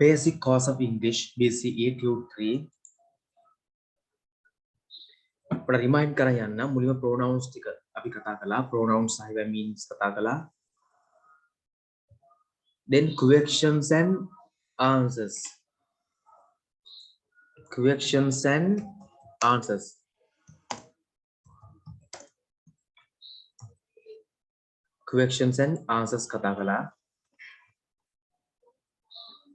Basic course of English BCE Tude 3. අපිට remind කරන් යන්න මුලින්ම pronouns ටික අපි කතා කළා. pronouns සහිත meanings කතා කළා. Then questions and answers. Questions and answers. Questions and answers කතා කළා.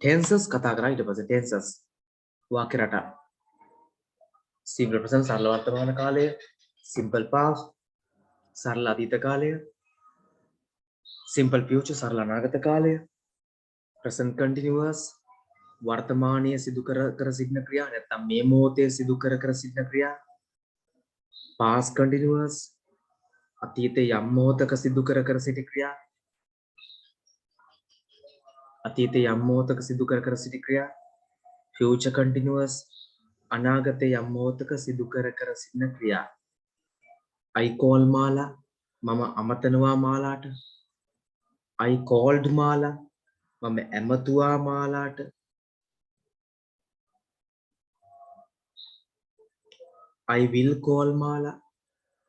Tenses කතා කරා ඊට පස්සේ tenses වාක්‍ය රටා. Simple present සරල වර්තමාන කාලය, simple past සරල අතීත කාලය, simple future සරල අනාගත කාලය, present continuous වර්තමානයේ සිදු කර සිටින ක්‍රියා නැත්නම් මේ මොහොතේ සිදු කර සිටින ක්‍රියා, past continuous අතීතයේ යම් මොහොතක සිදු කර සිටි ක්‍රියා, අතීතයේ යම් මොහොතක සිදු කර සිටි ක්‍රියා, future continuous අනාගතයේ යම් මොහොතක සිදු කර සිටින ක්‍රියා. I call මාලා මම අමතනවා මාලාට. I called මාලා මම ඇමතුවා මාලාට. I will call මාලා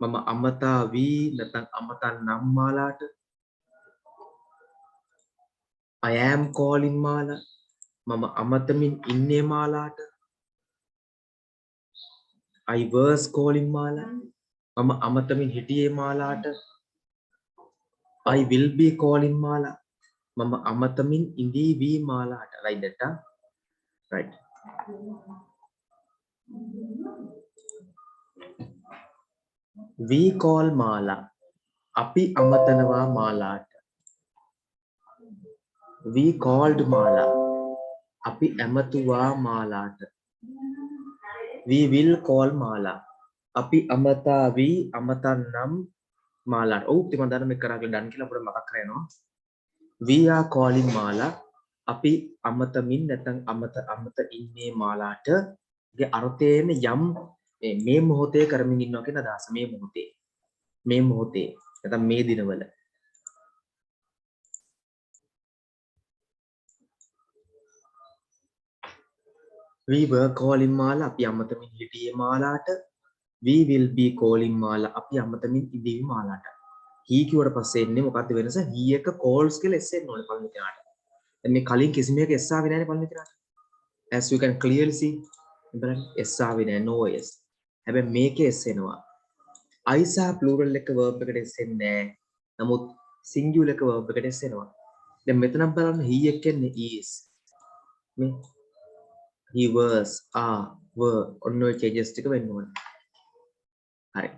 මම අමතා වී නැත්නම් අමතන්නම් මාලාට. I am calling මාලා මම අමතමින් ඉන්නේ මාලාට. I was calling මාලා මම අමතමින් හිටියේ මාලාට. I will be calling මාලා මම අමතමින් ඉඳීවි මාලාට. Right that right. We call මාලා අපි අමතනවා මාලාට. We called මාලා අපි ඇමතුවා මාලාට. We will call මාලා අපි අමතාවි අමතන්නම් මාලාට. ඔව් ඉතින් මම දන්න මේක කරා කියලා ඩන් කියලා අපිට මතක් කරගන්නවා. We are calling මාලා අපි අමතමින් නැත්නම් අමත ඉන්නේ මාලාට ගේ අර්ථයෙන් යම් මේ මොහොතේ කරමින් ඉන්නවා කියන අදහස. මේ මොහොතේ නැත්නම් මේ දිනවල. We were calling මාලා අපි අමතමින් හිටියේ මාලාට. We will be calling මාලා අපි අමතමින් ඉඳීවි මාලාට. he කිව්වට පස්සේ එන්නේ මොකක්ද වෙනස? he එක calls කියලා s එන්න ඕනේ පළවෙනි කෙනාට. දැන් මේ කලින් කිසිම එකක s ආවේ නැහැ නේ පළවෙනි කෙනාට. as you can clearly see බලන්න s ආවේ නැහැ no s. හැබැයි මේකේ s එනවා. I සහ plural එක verb එකට s එන්නේ නැහැ. නමුත් singular එක verb එකට s එනවා. දැන් මෙතන බලන්න he එක එන්නේ is. මේ he was are were ඔන්න ඔය changes ටික වෙන්න ඕනේ. හරි.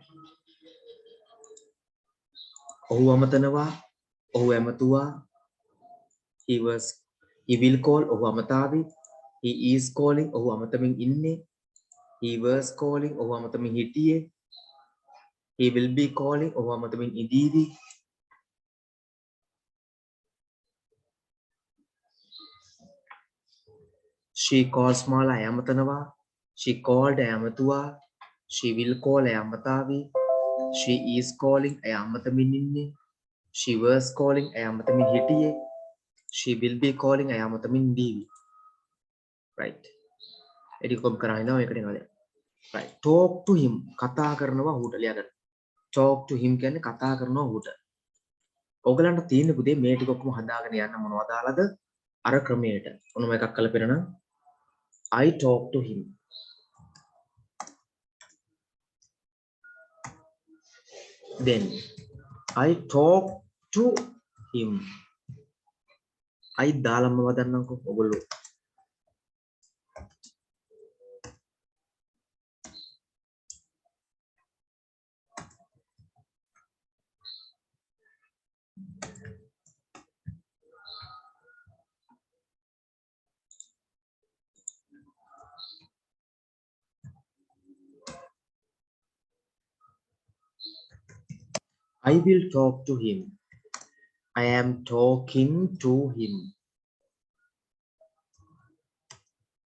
ඔහු අමතනවා ඔහු ඇමතුවා. he will call ඔහු අමතාවි. he is calling ඔහු අමතමින් ඉන්නේ. he was calling ඔහු අමතමින් හිටියේ. he will be calling ඔහු අමතමින් ඉදීවි. she calls මාලා ඇමතනවා. she called ඇමතුවා. she will call ඇමතාවි. she is calling ඇමතමින් ඉන්නේ. she was calling ඇමතමින් හිටියේ. she will be calling ඇමතමින් ඉදීවි. right. එඩි කොම් කරනවා එකට එනවා දැන්. right. talk to him කතා කරනවා ඔහුට ලියාගන්න. talk to him කියන්නේ කතා කරනවා ඔහුට. ඔයගලන්ට තියෙන පුතේ මේ ටික ඔක්කොම හදාගෙන යන්න මොනවද දාලාද? අර ක්‍රමයට. ඔන්න මේකක් කළා පෙරන. I talk to him. Then I talk to him. I දාලම වදන්නම්කෝ ඔයගොල්ලෝ. I will talk to him. I am talking to him.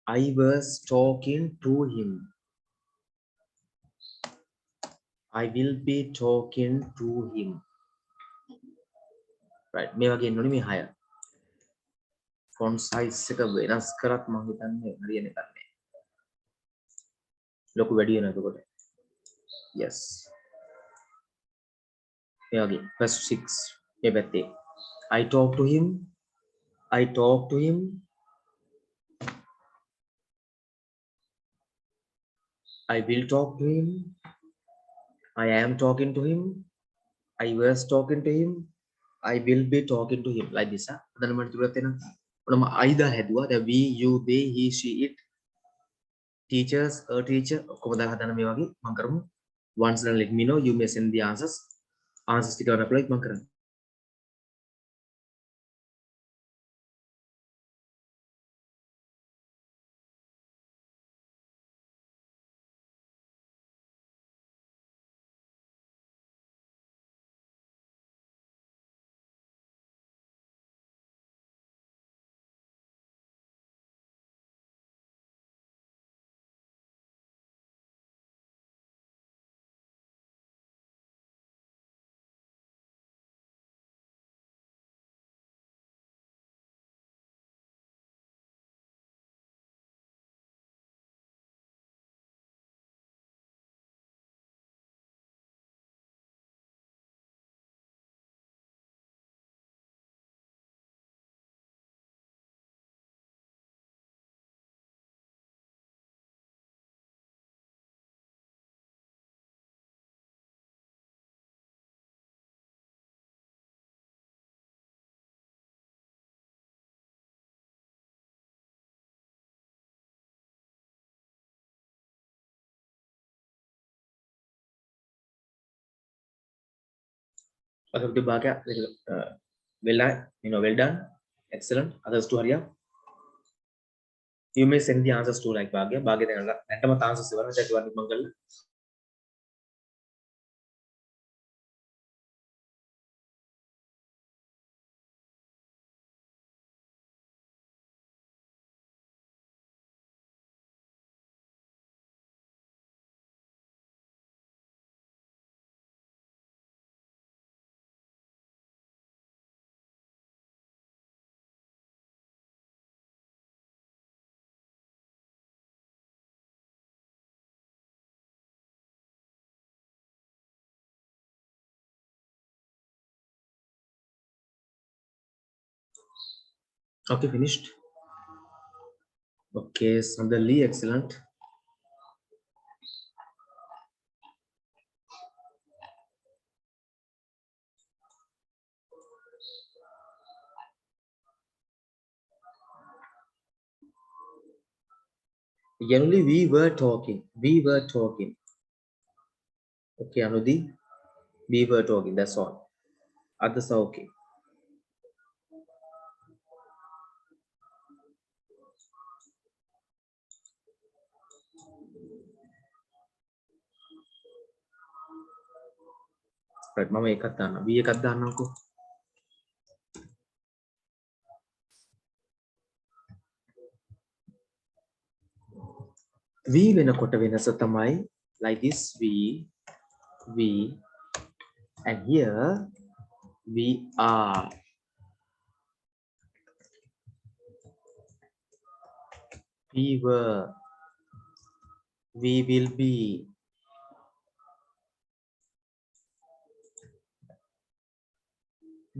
I was talking to him. I will be talking to him. Right. මේ වගේ එන්න ඕනේ මේ 6. font size එක වෙනස් කරත් මම හිතන්නේ හරියන්නේ නැහැ. ලොකු වැඩි වෙනවා එතකොට. yes. එයාගේ first 6 මේ පැත්තේ I talk to him, I talk to him, I will talk to him, I am talking to him, I was talking to him, I will be talking to him like this. අදන මට තුරත් වෙනවා. ඔනම I දා හැදුවා. දැන් we, you, they, he, she, it, teachers, a teacher ඔක්කොම දාලා හදන්න මේ වගේ මම කරමු. once then let me know, you may send the answers. answers ටික ගන්න අප්ලයි මම කරන්නේ. අතට භාගයක් well done, well done, excellent. others to hurry up. you may send the answers to like භාගය දැන් නැටම answers ඉවරයි. දැන් ඉවරයි මම කරලා okay finished. okay Sandali, excellent. generally we were talking. okay Anudi, we were talking, that's all. others are okay. right මම එකක් දාන්නම්. v එකක් දාන්නම්කෝ. v වෙනකොට වෙනස තමයි like this we and here we are. we were, we will be,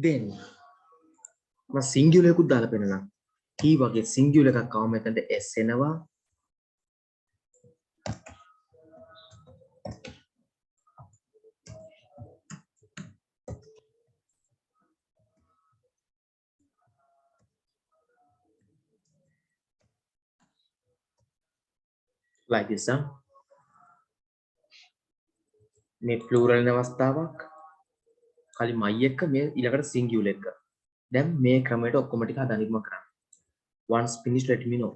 then මම singular එකකුත් දාලා පෙන්නනවා. he වගේ සිංගියුලර් එකක් ආවම එතනට s එනවා. like this මේ ප්ලූරල් වෙන අවස්ථාවක්. කලින් my එක මේ ඊළඟට සිංගියුලර් එක. දැන් මේ ක්‍රමයට ඔක්කොම ටික හදන්න ඉක්ම කරන්න. once finished let me know.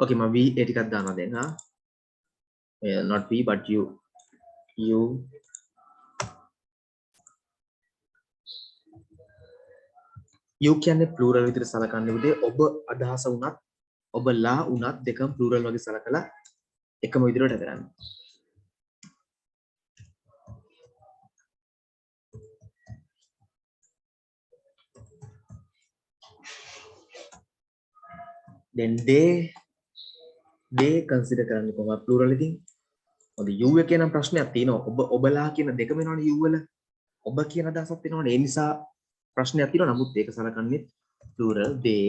Okay, මම V ඒ ටිකක් දානවා දැන් හා. Not V but U. U U කියන්නේ plural විදිහට සලකන්නේ උදේ ඔබ අදහස වුණත් ඔබලා වුණත් දෙකම plural වගේ සලකලා එකම විදිහට කරන්න. then they consider කරන්නේ කොහොමද plural එකකින්? මොකද U එකේ නම් ප්‍රශ්නයක් තියෙනවා. ඔබලා කියන දෙකම වෙනවනේ U වල. ඔබ කියන අදහසක් වෙනවනේ. ඒ නිසා ප්‍රශ්නයක් තියෙනවා. නමුත් ඒක සලකන්නේ plural they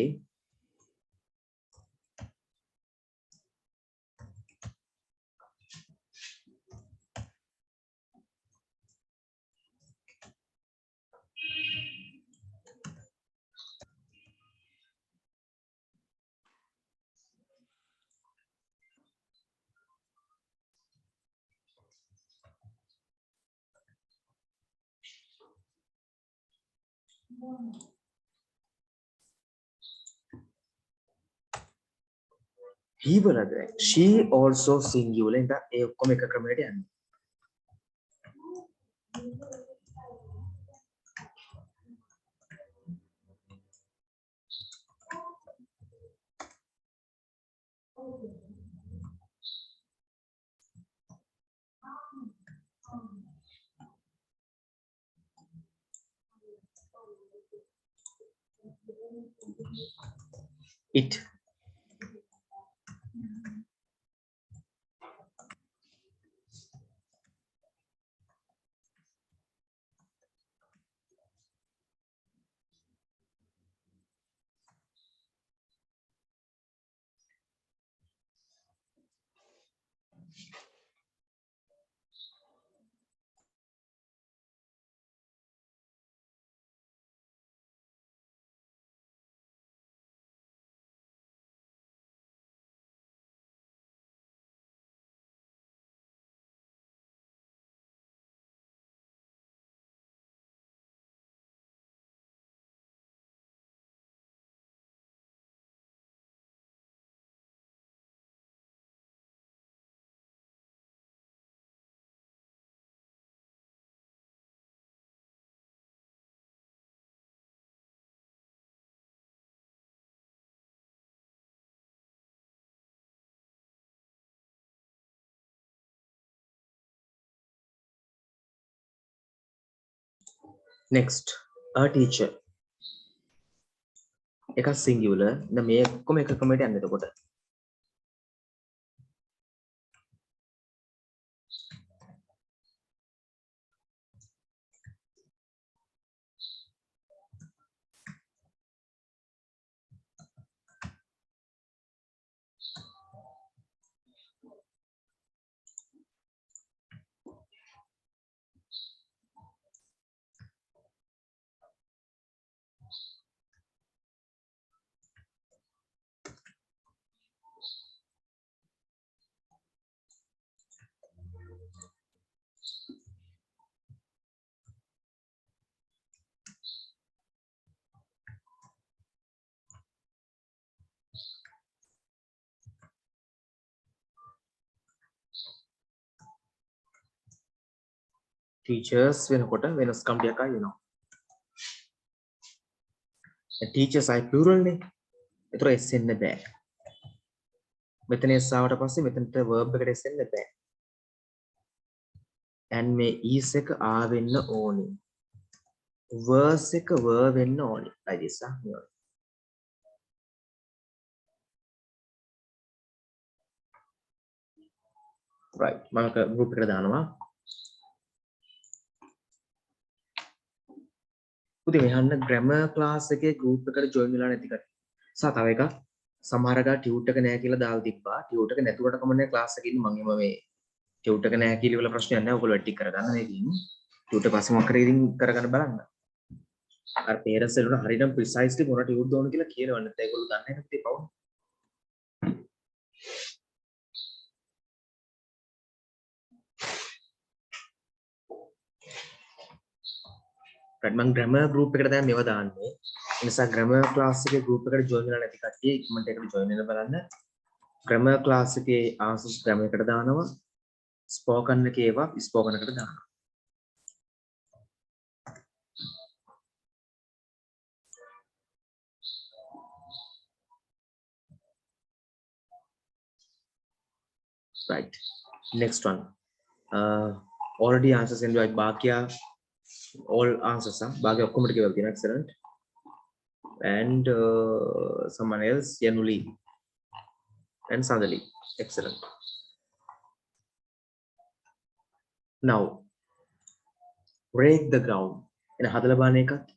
he වලද she also singular ඉතින් ඒ ඔක්කොම එක ක්‍රමයකට යන්නේ. it next a teacher එක singular දැන් මේ ඔක්කොම එක ක්‍රමයකට යන්නේ එතකොට. teachers වෙනකොට වෙනස්කම් ටිකක් ආයෙනවා. teachers I plural නේ. ඒතර s එන්න බෑ. මෙතන s ආවට පස්සේ මෙතනට verb එකට s එන්න බෑ. and මේ is එක ආ වෙන්න ඕනේ. verse එක ver වෙන්න ඕනේ. like this right මම group එකට දානවා. උදේ මෙහන්න grammar class එකේ group එකට join වෙලා නැති කට්ටිය. සහ තව එකක් සමහර අය ටියුට් එක නැහැ කියලා දාලා තිබ්බා. ටියුට් එක නැතුවට කමන්නේ class එකේ ඉන්න මම මේ ටියුට් එක නැහැ කියලා වල ප්‍රශ්නයක් නැහැ. ඔයගොල්ලෝ ටික කරගන්න මේකෙන්. ටියුට් එක පස්සේ මොකක් කරේ ඉතින් කරගන්න බලන්න. අර parents වලට හරියටම precisely මොන ටියුට් දාන්න කියලා කියනවා. නැත්නම් ඒගොල්ලෝ දන්නේ නැහැ පුතේ පවුනේ. right මම grammar group එකට දැන් මේවා දාන්නේ. ඒ නිසා grammar class එකේ group එකට join වෙලා නැති කට්ටිය ඉක්මනට ඒකට join වෙන්න බලන්න. grammar class එකේ answers grammar එකට දානවා. spoken එකේ ඒවා spoken එකට දානවා. right, next one. Already answers in like Bhagya, all answers are Bhagya ඔක්කොම ටික වෙලා තියෙනවා. Excellent. And someone else, Yanuli and Sandali. Excellent. Now break the ground. එන හදලා බලන එකත්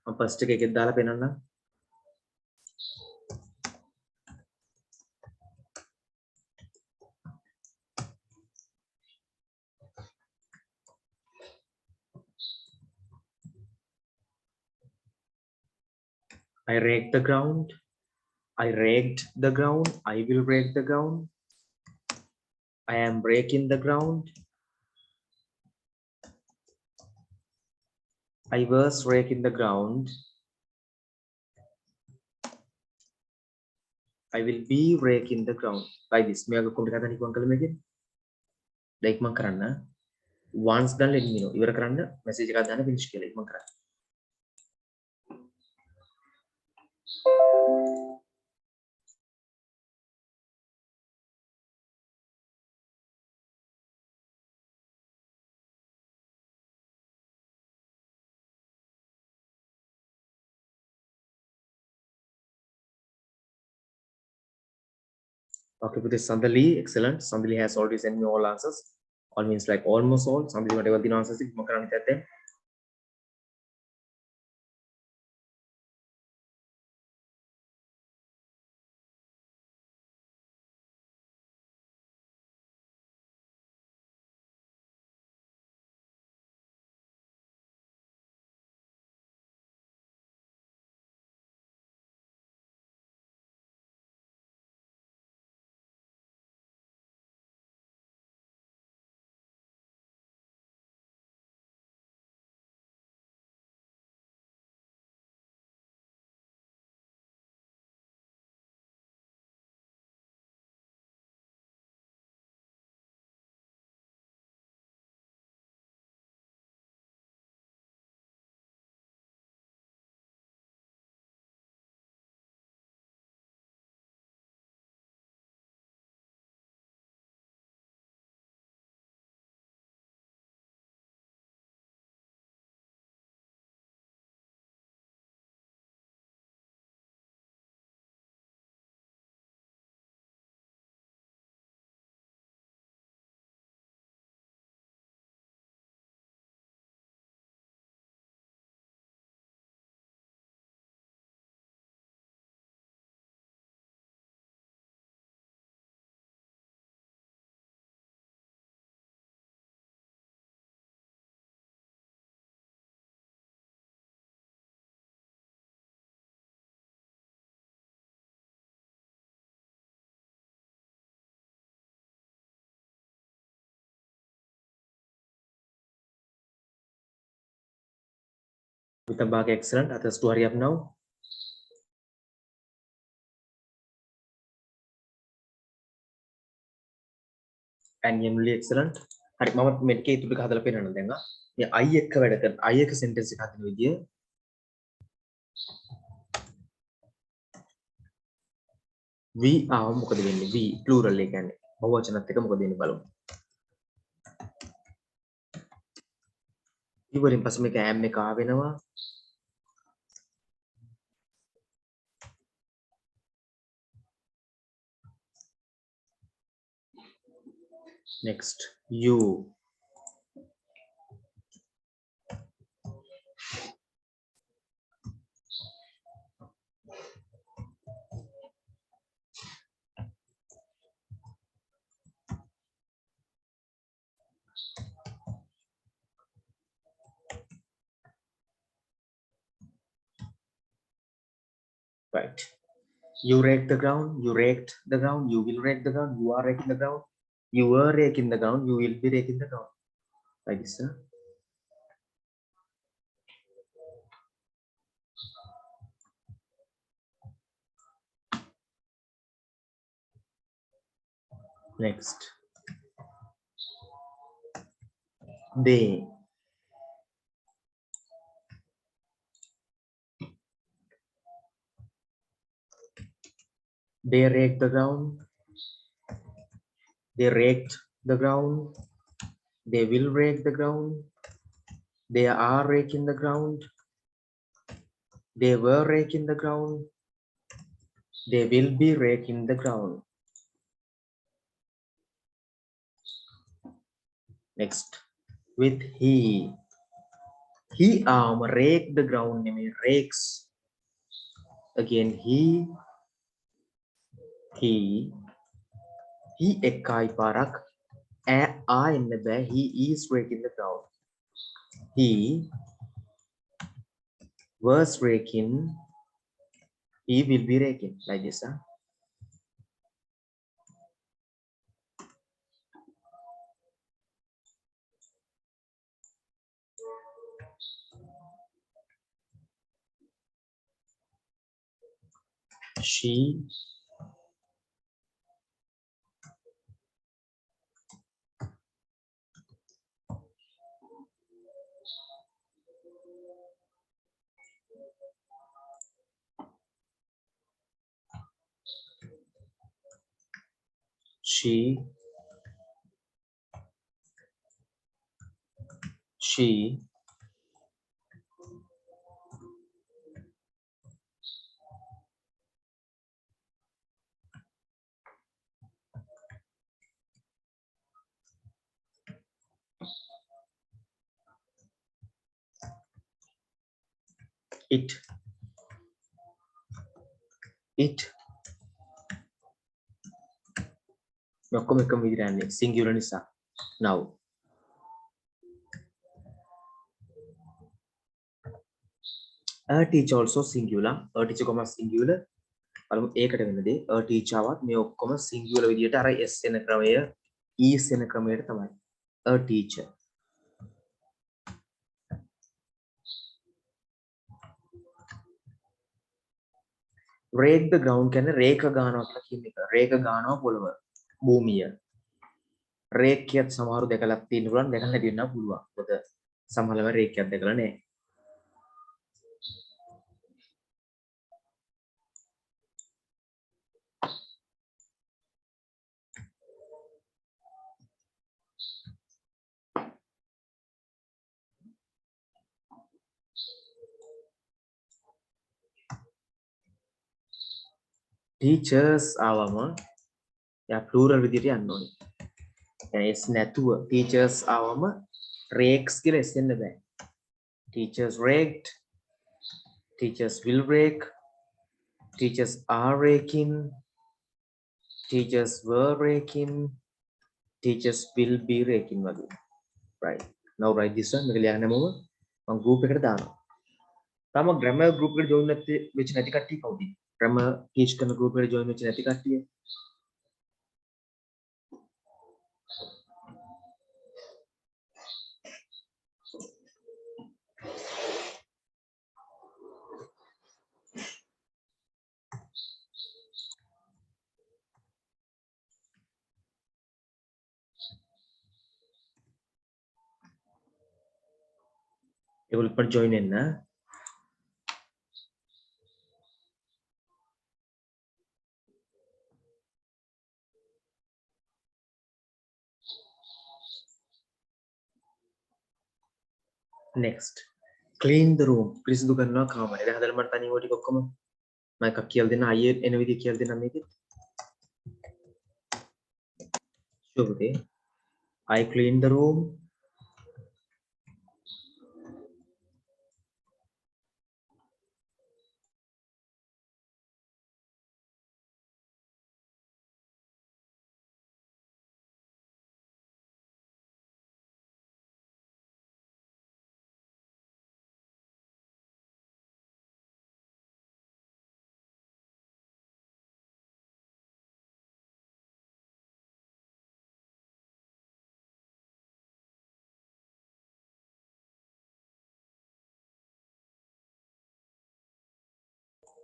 මම first එකෙත් දාලා පෙන්නන්නම්. I raked the ground. I raked the ground. I will rake the ground. I am breaking the ground. I was raking the ground. I will be raking the ground. Like this. मैं अगर कोम्प्लीट करता नहीं कौन कल में क्या? Like मैं करना. Once done let me know. इवर करना. Message का दाना finish किया. Like मैं करना. Okay, with this Sandali, excellent. Sandali has already sent me all answers. All means like almost all. Sandali whatever the answers is, मैं करना चाहते हैं. With the bag excellent. Others to hurry up now. And Yanuli excellent. හරි මම මේකේ ඉතුරු ටික හදලා පෙන්නන්න දැන්. මේ I එක වැඩ කරන I එක sentence එක හදන විදිය we ආව මොකද වෙන්නේ? we plural එක කියන්නේ බහුවචනත් එක මොකද වෙන්නේ බලමු. ඉවරින් පස්සේ මේක am එක ආවෙනවා. Next you. Right. You rake the ground. You raked the ground. You will rake the ground. You are raking the ground. You were raking the ground. You will be raking the ground. Like this, sir. Next. They. They rake the ground. They raked the ground. They will rake the ground. They are raking the ground. They were raking the ground. They will be raking the ground. Next. With he. He rake the ground නෙමෙයි rakes. Again he එකයි පාරක් එන්න බෑ. He is raking the ground. He was raking. He will be raking like this. She it ඔක්කොම එකම විදිහට යන්නේ singular නිසා. Now a teacher also singular. A teacher comma singular. බලමු ඒකට වෙන දේ a teacher වත් මේ ඔක්කොම singular විදිහට අර s එන ක්‍රමය is එන ක්‍රමයට තමයි. A teacher. Rake the ground කියන්නේ රේක ගන්නවා කියලා කියන එක. රේක ගන්නවා පොළව භූමිය. රේක් කියත් සමහරු දැකලා තියෙන්න පුළුවන්, දැකලා නැති වෙන්න පුළුවන්. මොකද සමහරව රේක්යක් දැකලා නැහැ. Teachers ආවම යා plural විදිහට යන්න ඕනේ. يعني s නැතුව teachers ආවම rakes කියලා s එන්න බෑ. Teachers raked. Teachers will rake. Teachers are raking. Teachers were raking. Teachers will be raking වගේ. Right. Now write this one. මේක ලියන්න මම group එකට දානවා. තාම grammar group එකට join වෙච්ච නැති කට්ටිය කවුද? grammar teach කරන group එකට join වෙච්ච නැති කට්ටිය. ඒගොල්ලෝ ඉපට join වෙන්න. Next. Clean the room. පිරිසිදු කරනවා කාමරය. දැන් හදලා මට තනියම ටික ඔක්කොම මම එකක් කියලා දෙන්න. අයියේ එන විදිහ කියලා දෙන්න මේකෙත්. Sure. I clean the room.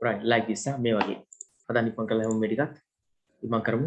Right, like this. මේ වගේ. හදන්න ඉක්මන් කළා හැම මේ ටිකත් ඉක්මන් කරමු.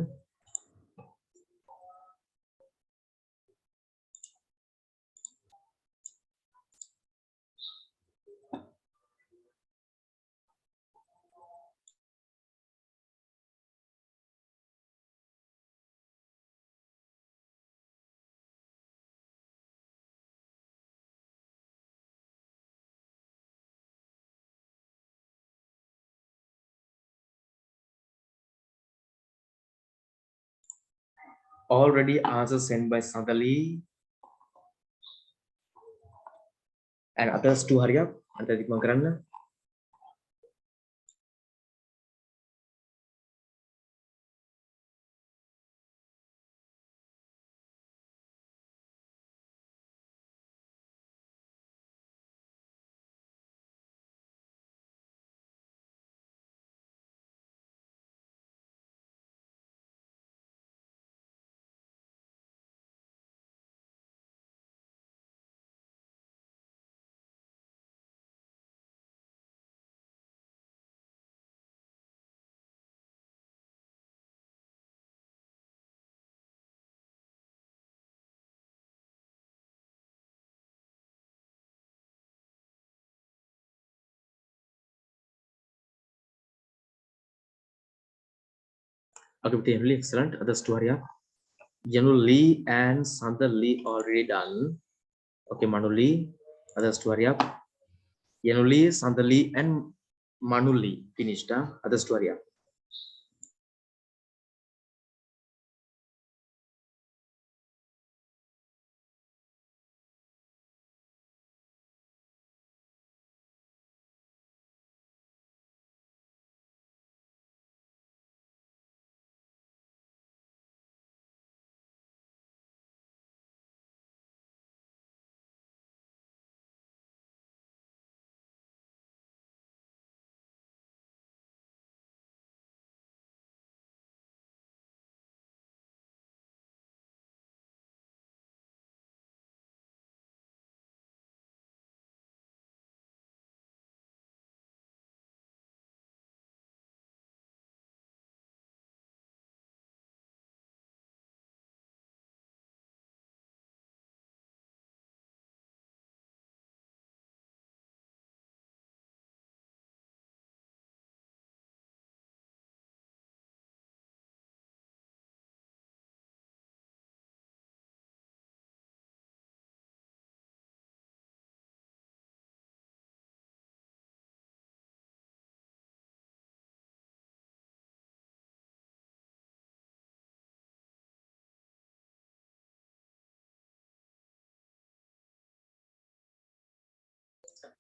already answer sent by Sandali and others to hurry up. Anta tikman karanna. Okay, really excellent. Others to hurry up. Januli and Sandali already done. Okay, Manuli. Others to hurry up. Januli, Sandali and Manuli finished. Others to hurry up.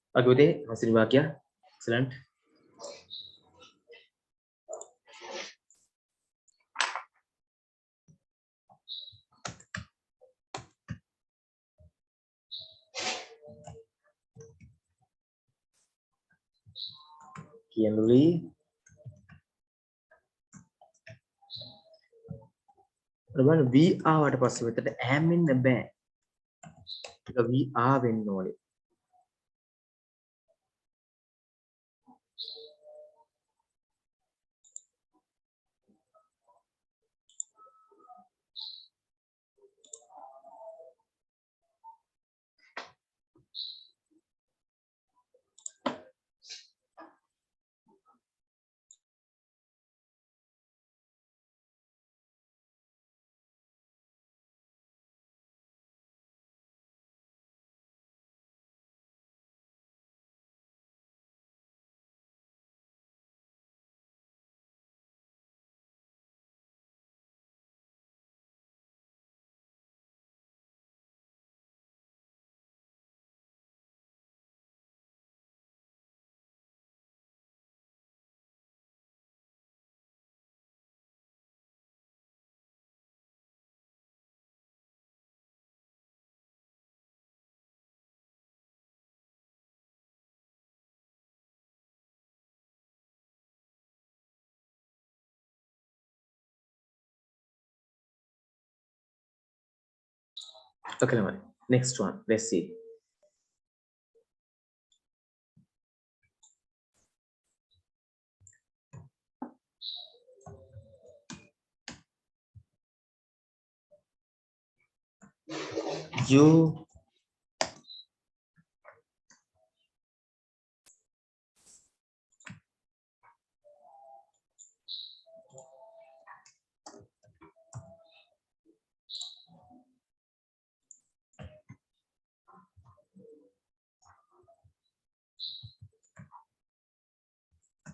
Okay, masih bahagia. Excellent. Kian Luli. We are what possible that am in the bed. We are when knowledge. Okay, next one. Let's see.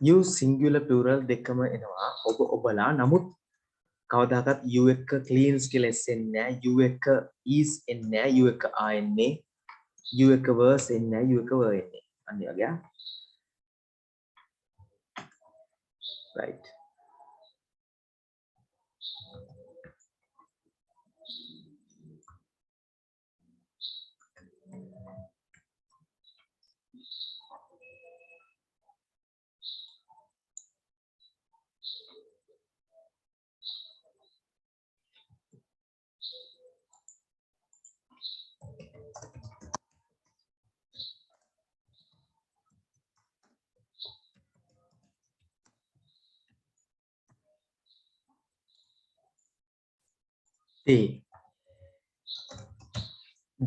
You singular plural දෙකම එනවා ඔබ ඔබලා නමුත් කවදාකත් u එක cleans කියලා s එන්නේ නැහැ. u එක is එන්නේ නැහැ. u එක a එන්නේ. u එක was එන්නේ නැහැ. u එක were එන්නේ. අන්න ඒ වගේ. right.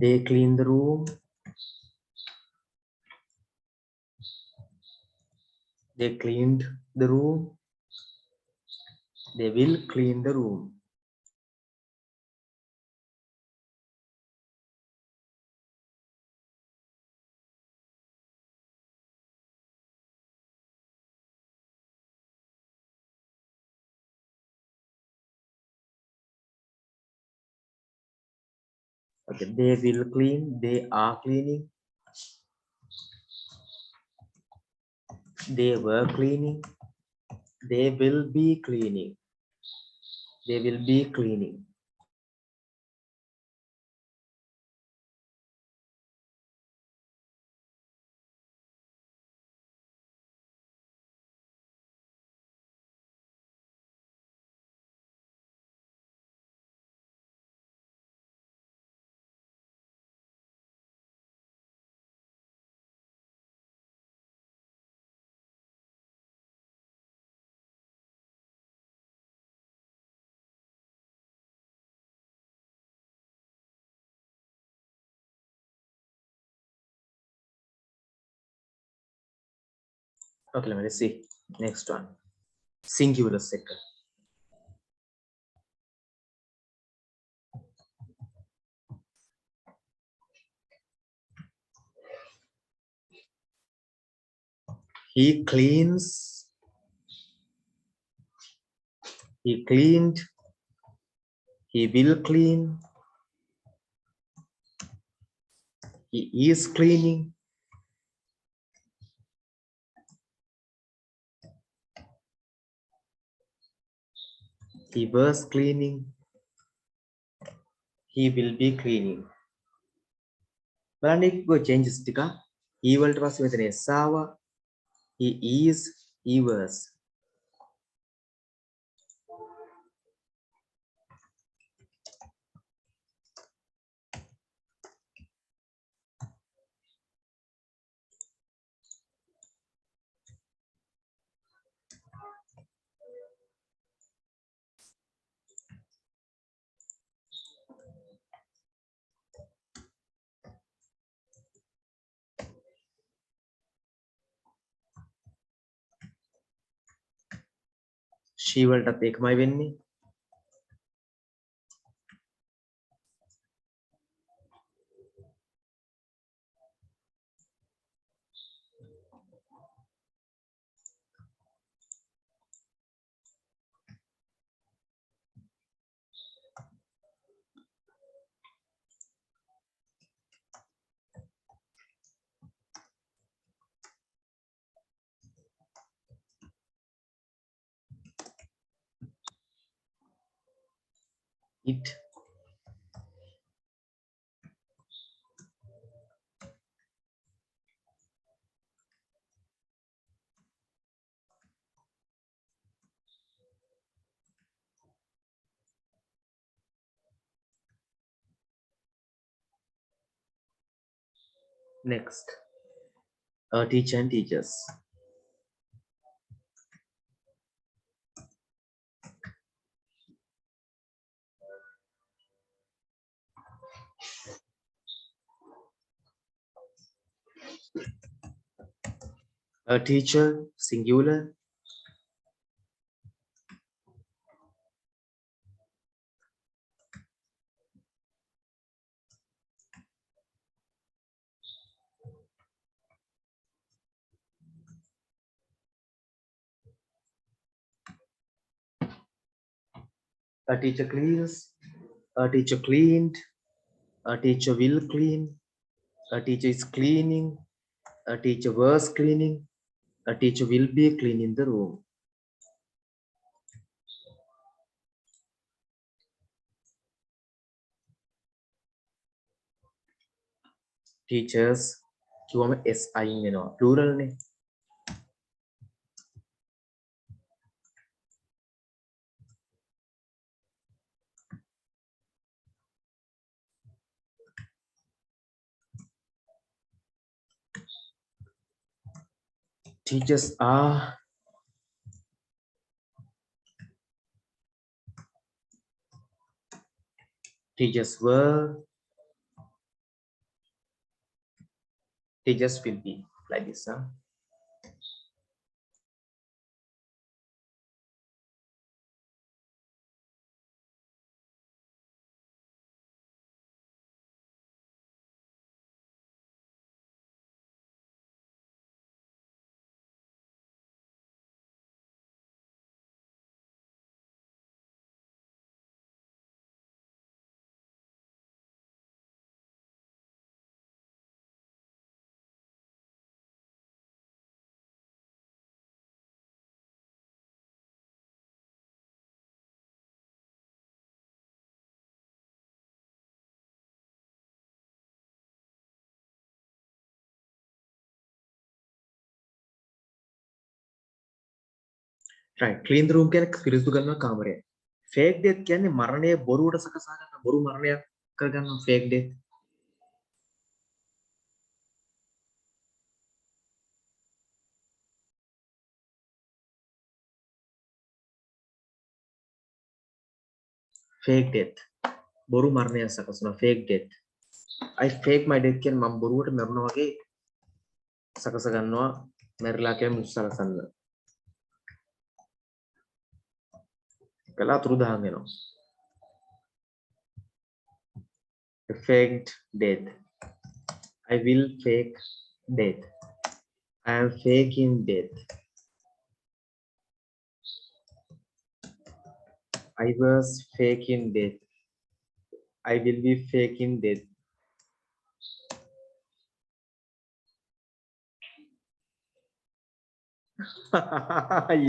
They clean the room. They cleaned the room. They will clean the room. Okay, they will clean. They are cleaning. They were cleaning. They will be cleaning. They will be cleaning. Okay, let's see. Next one. Singular second. He cleans. He cleaned. He will clean. He is cleaning. He was cleaning. He will be cleaning. බලන්න එක changes ටික. he වලට පස්සේ මෙතන s ආවා. He is. He was. she වලටත් ඒකමයි වෙන්නේ. it. Next. A teacher and teachers. A teacher, singular. A teacher cleans. A teacher cleaned. A teacher will clean. A teacher is cleaning. A teacher was cleaning. A teacher will be cleaning the room. Teachers කිව්වම S අයින් වෙනවා. plural නේ. Teachers are. Teachers were. Teachers will be. Like this, huh? Right. Clean the room කියන්නේ පිරිසිදු කරන කාමරය. Fake death කියන්නේ මරණය බොරුවට සකසා ගන්න බොරු මරණයක් කරගන්න fake death. Fake death. බොරු මරණයක් සකසන fake death. I fake my death කියන්නේ මම බොරුවට මරනවා වගේ සකස ගන්නවා මැරිලා කියන මිනිස්සු සලසන්න. කලාතුරදාන් වෙනවා. A faked death. I will fake death. I am faking death. I was faking death. I will be faking death.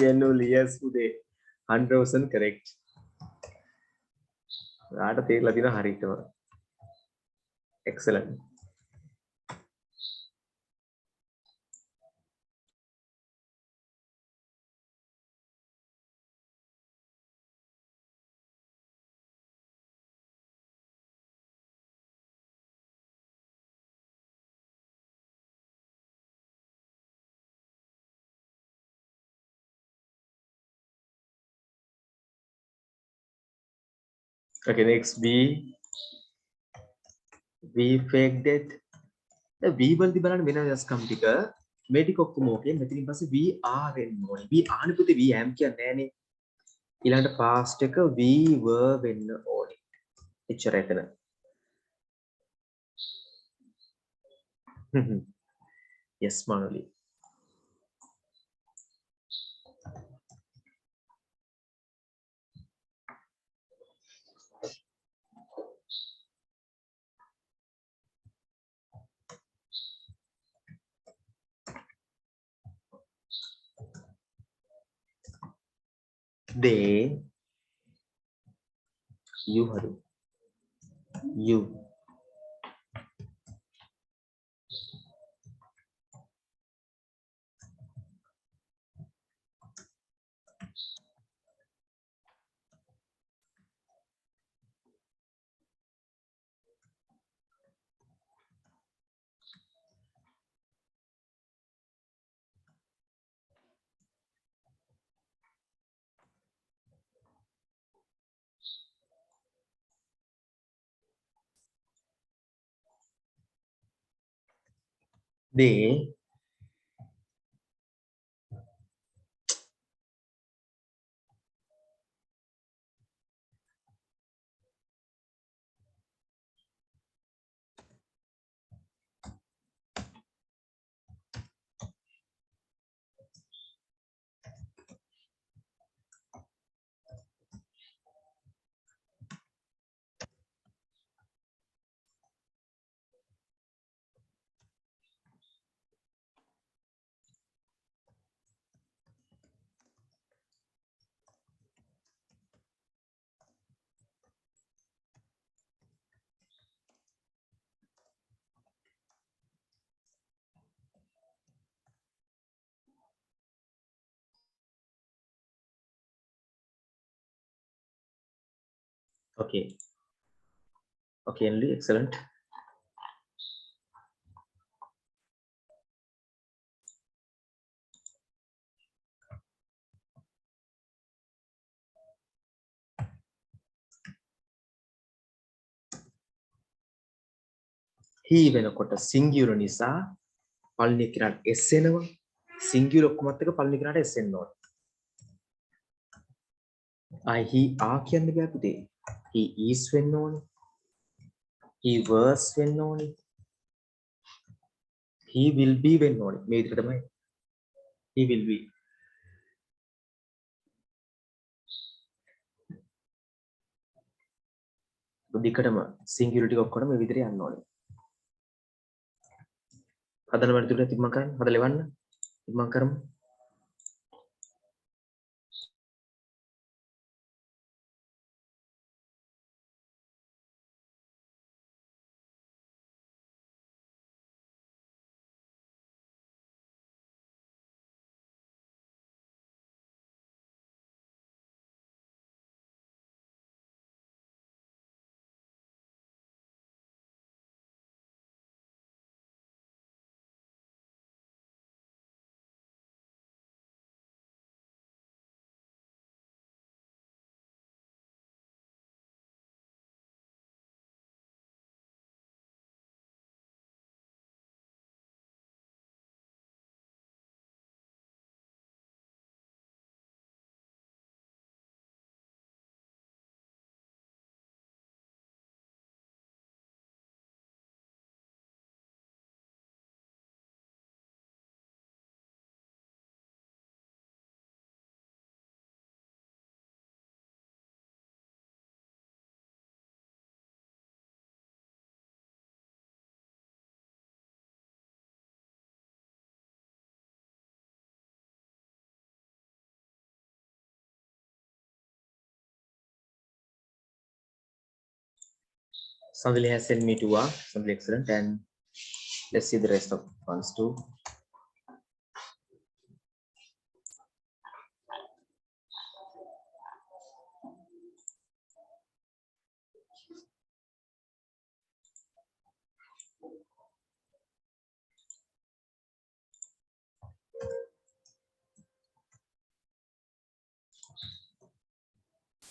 Yenul, yes, today. 100% correct. Rata තේරලා දින හරියටම. Excellent. Okay, next B. We fake death. The V වලදී බලන්න වෙන වෙනස්කම් ටික මේ ටික ඔක්කොම ඕකේ. මෙතනින් පස්සේ we are වෙන්න ඕනේ. we are නේ පුතේ we am කියන්නේ නෑනේ. ඊළඟට past එක we were වෙන්න ඕනේ. එච්චර එතන. Yes, Manoli. They, you haru. You. They. Okay. Okay, Henry, excellent. He වෙනකොට singular නිසා පළවෙනි කෙනාට s එනවා. singular ඔක්කොමත් එක පළවෙනි කෙනාට s එන්න ඕනේ. he are කියන්න බෑ පුතේ. he is වෙන්න ඕනේ. he was වෙන්න ඕනේ. he will be වෙන්න ඕනේ. මේ විදිහට තමයි. he will be. දෙකටම singularity ඔක්කොම මේ විදිහට යන්න ඕනේ. හදන වැඩ තුන තිබ්බම කරන්න. හදලා ලෙවන්න. තිබ්බම කරමු. Somebody has sent me to somebody excellent, and let's see the rest of ones too.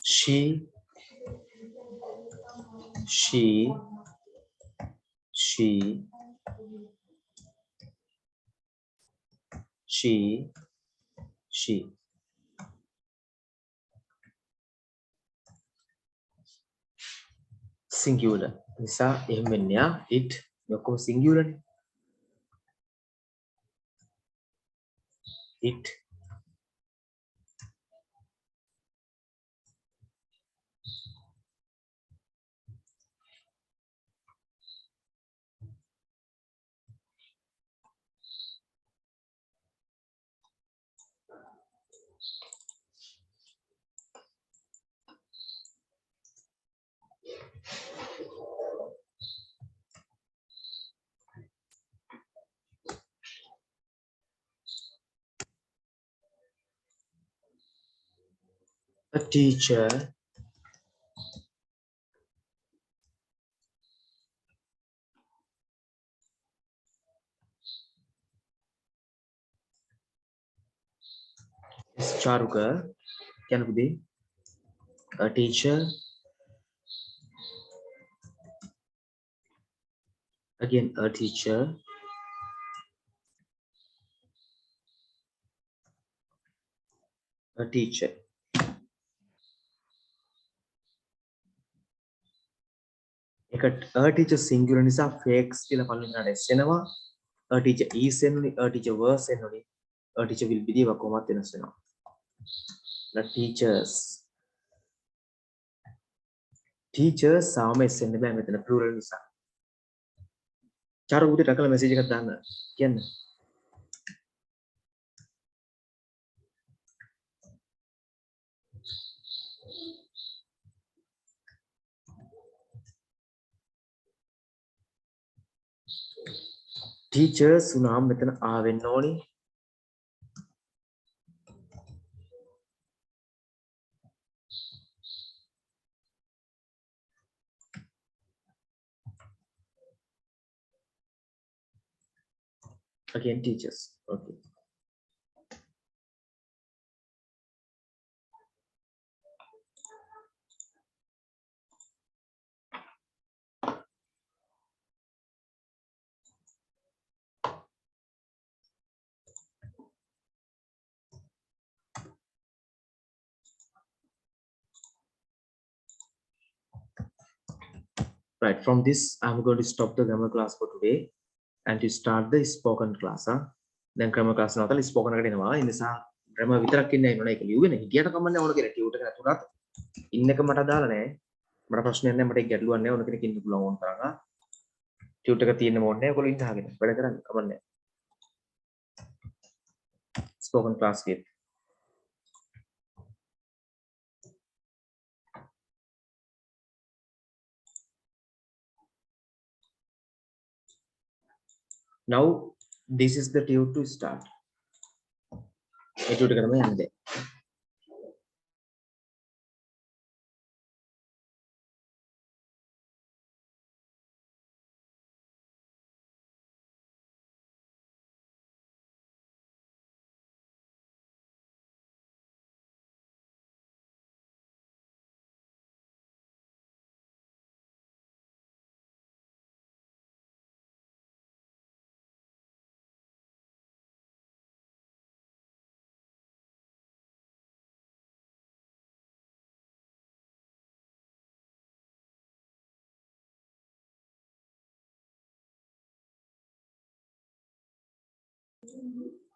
She, she, singular නිසා එහෙම වෙන්නේ it මේ ඔක්කොම singular නේ. it a teacher is Charuka කියන පුතේ. A teacher, again a teacher, a teacher. එක a teacher singular නිසා fakes කියලා පළවෙනි කෙනාට s එනවා. a teacher is එන්නේ, a teacher was එන්නේ, a teacher will be දේව කොහොමත් වෙනස් වෙනවා. the teachers සාම s එන්න බෑ මෙතන plural නිසා. චාරු උදේ ටකලා මැසේජ් එකක් දාන්න කියන්න. teachers උනාම මෙතන ආවෙන්න ඕනි. Again, teachers. Okay. Right, from this, I'm going to stop the grammar class for today and to start the spoken class. Then grammar class නවතලා spoken එකට එනවා. ඒ නිසා grammar විතරක් ඉන්න ඉන්නවනේ ඒක ලියුවේ නේ. හිටියට කමන්නේ ඕන කියලා ටියුටර් එක නැතුණත් ඉන්න එක මට අදාළ නැහැ. මට ප්‍රශ්නයක් නැහැ. මට ඒක ගැටලුවක් නැහැ. ඕන කෙනෙක් ඉන්න පුළුවන් ඕන තරම්. ටියුටර් එක තියෙන්න ඕනේ නැහැ. ඔයගොල්ලෝ ඉන්න හගෙන. වැඩ කරන්න කමන්නේ. Spoken class with now this is the tutor to start. A tutor එකටම යන්නේ.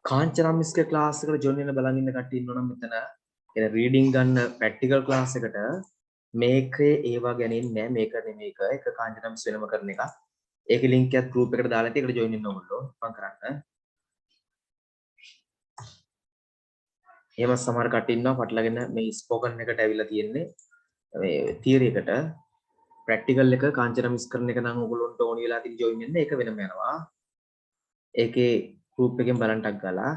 කාංචනා මිස්ගේ ක්ලාස් එකට ජොයින් වෙන්න බලන් ඉන්න කට්ටිය ඉන්නවනම් මෙතන එන රීඩින් ගන්න ප්‍රැක්ටිකල් ක්ලාස් එකට මේකේ ඒවා ගැනින්නේ නැහැ මේක නෙමෙයි එක කාංචනා මිස් වෙනම කරන එක. ඒකේ ලින්ක් එකත් group එකට දාලා තියෙනවා. ඒකට ජොයින් වෙන්න ඕගොල්ලෝ මම කරන්න. එහෙම සමහර කට්ටිය ඉන්නවා පටලගෙන මේ ස්පෝකන් එකට ඇවිල්ලා තියෙන්නේ මේ තියරි එකට ප්‍රැක්ටිකල් එක කාංචනා මිස් කරන එක නම් ඔයගොල්ලන්ට ඕනි වෙලා තියෙන ජොයින් වෙන්න ඒක වෙනම යනවා. ඒකේ group එකෙන් බලන්ටක් ගාලා